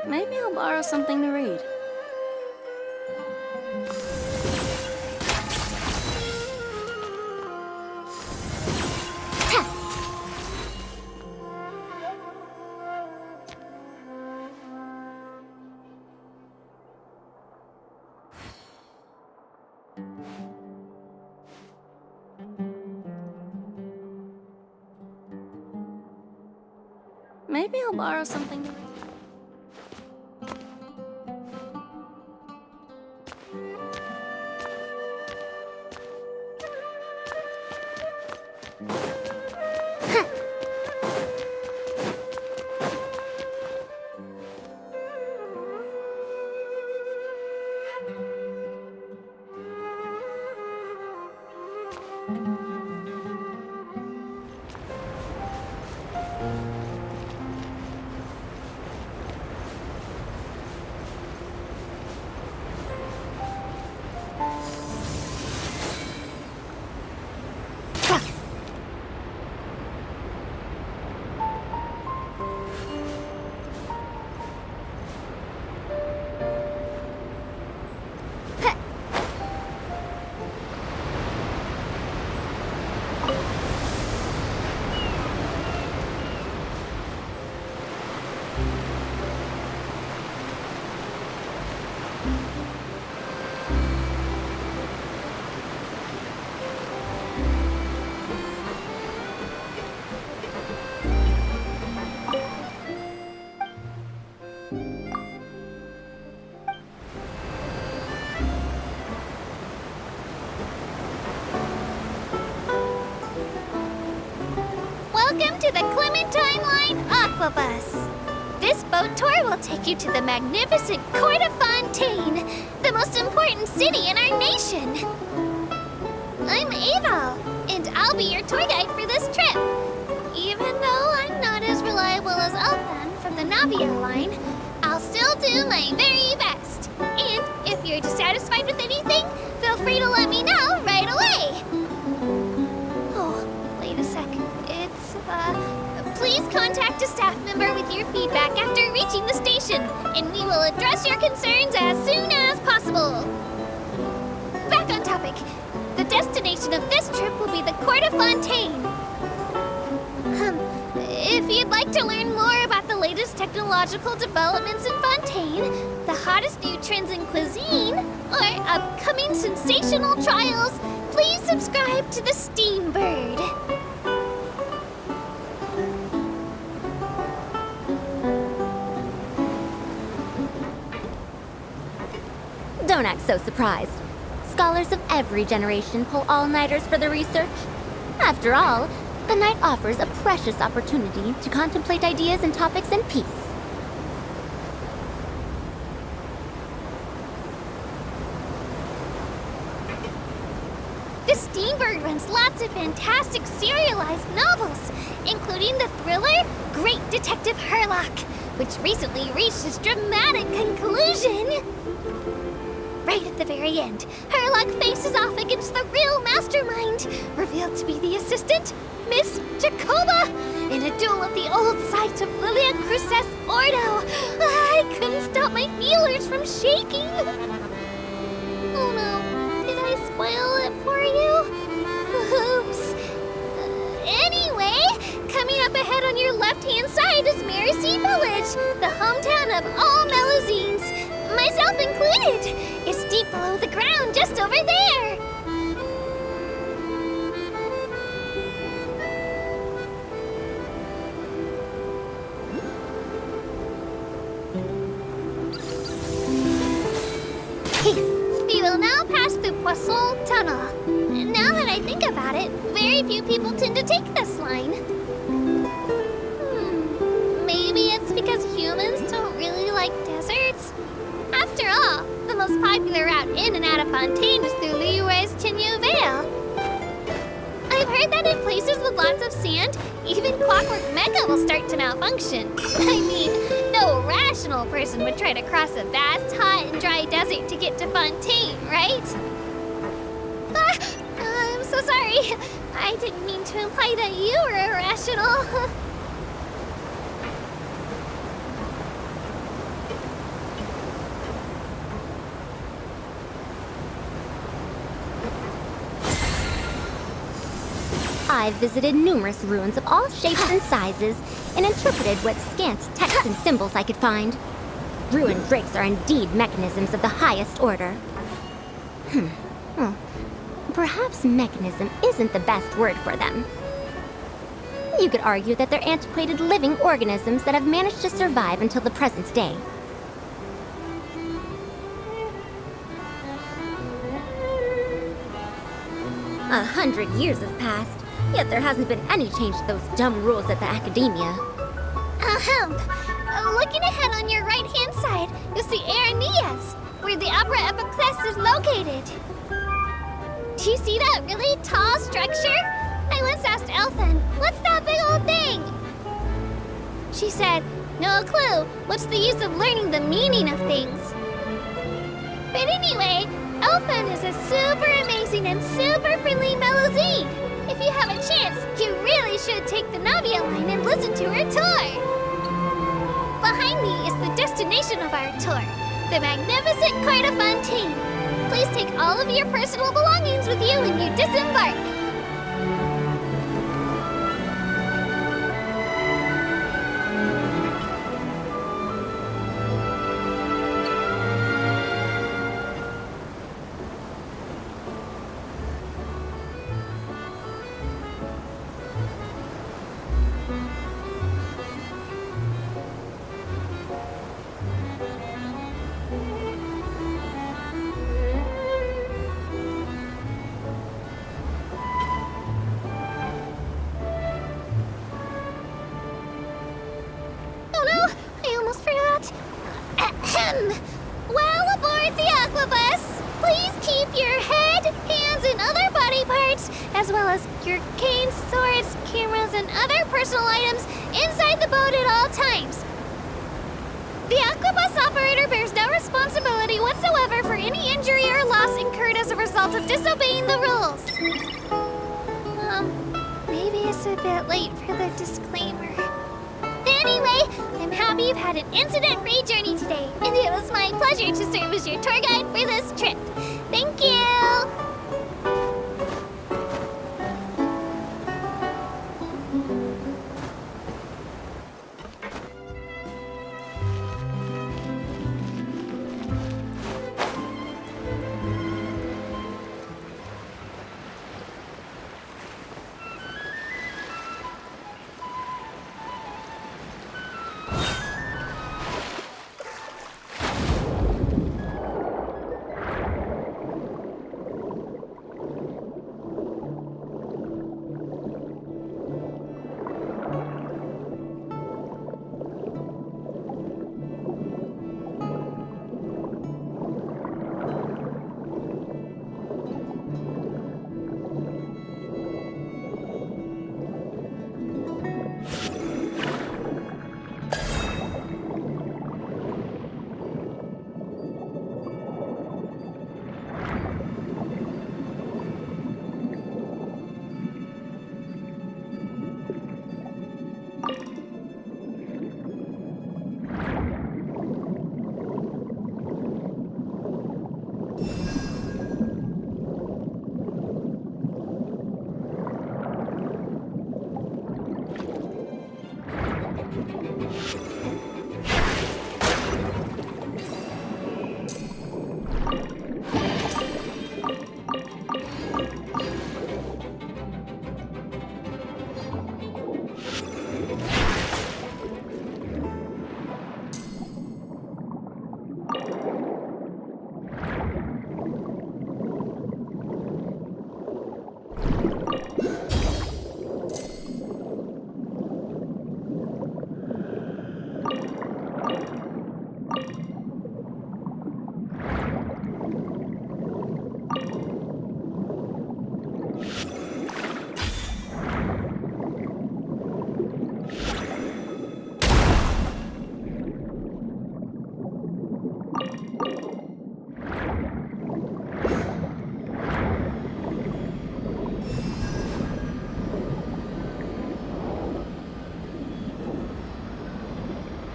Maybe I'll borrow something to read. Maybe I'll borrow something to read. Welcome to the Clementine Line Aquabus. This boat tour will take you to the magnificent court of Fontaine, the most important city in our nation. I'm Ava, and I'll be your tour guide for this trip. Even though I'm not as reliable as Elfan from the Navia line, I'll still do my very best. And if you're dissatisfied with anything, feel free to let me know right away. Oh, wait a sec. Please contact a staff member with your feedback after reaching the station, and we will address your concerns as soon as possible. Back on topic. The destination of this trip will be the Court of Fontaine. If you'd like to learn more about the latest technological developments in Fontaine, the hottest new trends in cuisine, or upcoming sensational trials, please subscribe to the Steambird. Don't act so surprised. Scholars of every generation pull all-nighters for the research. After all, the night offers a precious opportunity to contemplate ideas and topics in peace. The Steambird runs lots of fantastic serialized novels, including the thriller Great Detective Herlock, which recently reached its dramatic conclusion. Right at the very end, Herlock faces off against the real mastermind, revealed to be the assistant, Miss Jacoba, in a duel at the old site of Lilia Cruces Ordo. I couldn't stop my feelers from shaking. Oh no, did I spoil it for you? Oops. Anyway, coming up ahead on your left-hand side is Mercy Village, the hometown of all Melusines, myself included. It's deep below the ground, just over there. We will now pass through Poisson Tunnel. Now that I think about it, very few people tend to take this line. Maybe it's because humans don't really like deserts? After all, the most popular route in and out of Fontaine is through Liyue's Chenyu Vale. I've heard that in places with lots of sand, even Clockwork Mecha will start to malfunction. I mean, no rational person would try to cross a vast, hot, and dry desert to get to Fontaine, right? I'm so sorry. I didn't mean to imply that you were irrational. I've visited numerous ruins of all shapes and sizes and interpreted what scant text and symbols I could find. Ruined drakes are indeed mechanisms of the highest order. Well, perhaps mechanism isn't the best word for them. You could argue that they're antiquated living organisms that have managed to survive until the present day. A 100 years have passed, yet there hasn't been any change to those dumb rules at the academia. Looking ahead on your right-hand side, you'll see Aranias, where the Opera Epiclese is located. Do you see that really tall structure? I once asked Elfin, what's that big old thing? She said, no clue. What's the use of learning the meaning of things? But anyway, Elfin is a super amazing and super friendly Melusine. If you have a chance, you really should take the Navia line and listen to her tour. Behind me is the destination of our tour, the magnificent court of Fontaine. Please take all of your personal belongings with you when you disembark. While aboard the Aquabus, please keep your head, hands, and other body parts, as well as your canes, swords, cameras, and other personal items inside the boat at all times. The Aquabus operator bears no responsibility whatsoever for any injury or loss incurred as a result of disobeying the rules. Maybe it's a bit late for the disclaimer. Anyway, I'm happy you've had an incident-free journey today, and it was my pleasure to serve as your tour guide for this trip. Thank you!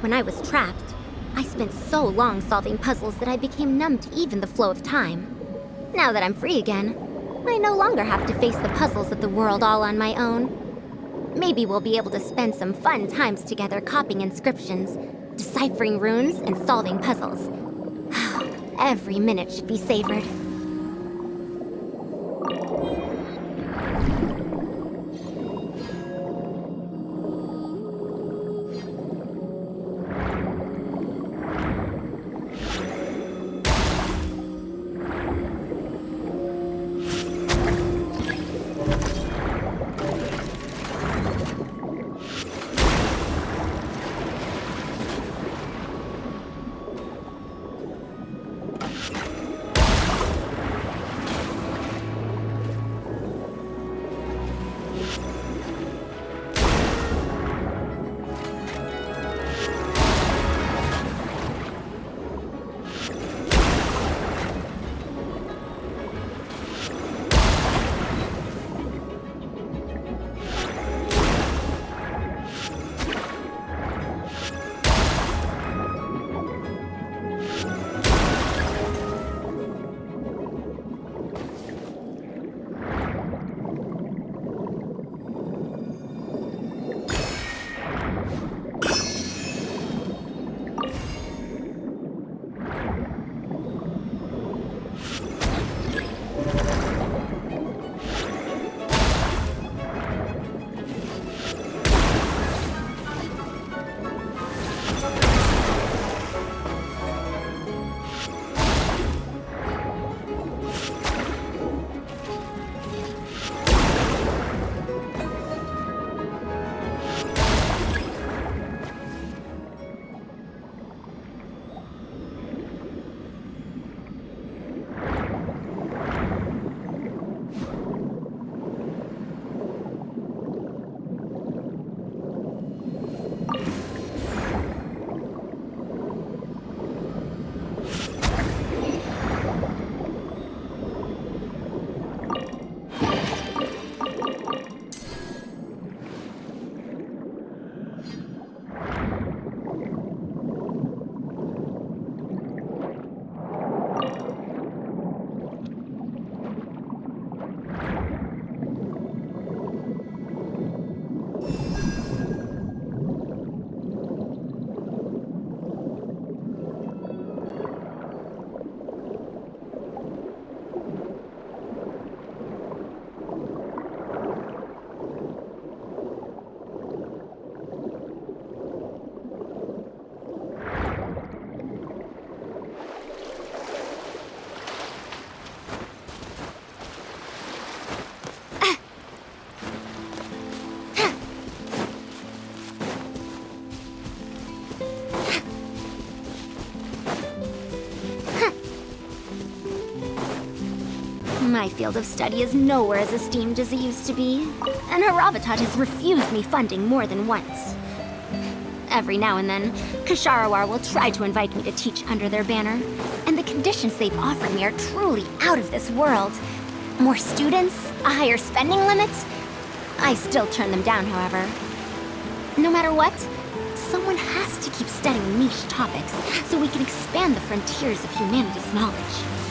When I was trapped, I spent so long solving puzzles that I became numb to even the flow of time. Now that I'm free again, I no longer have to face the puzzles of the world all on my own. Maybe we'll be able to spend some fun times together copying inscriptions, deciphering runes, and solving puzzles. Every minute should be savored. My field of study is nowhere as esteemed as it used to be, and Haravatat has refused me funding more than once. Every now and then, Kasharawar will try to invite me to teach under their banner, and the conditions they've offered me are truly out of this world. More students, a higher spending limit. I still turn them down, however. No matter what, someone has to keep studying niche topics so we can expand the frontiers of humanity's knowledge.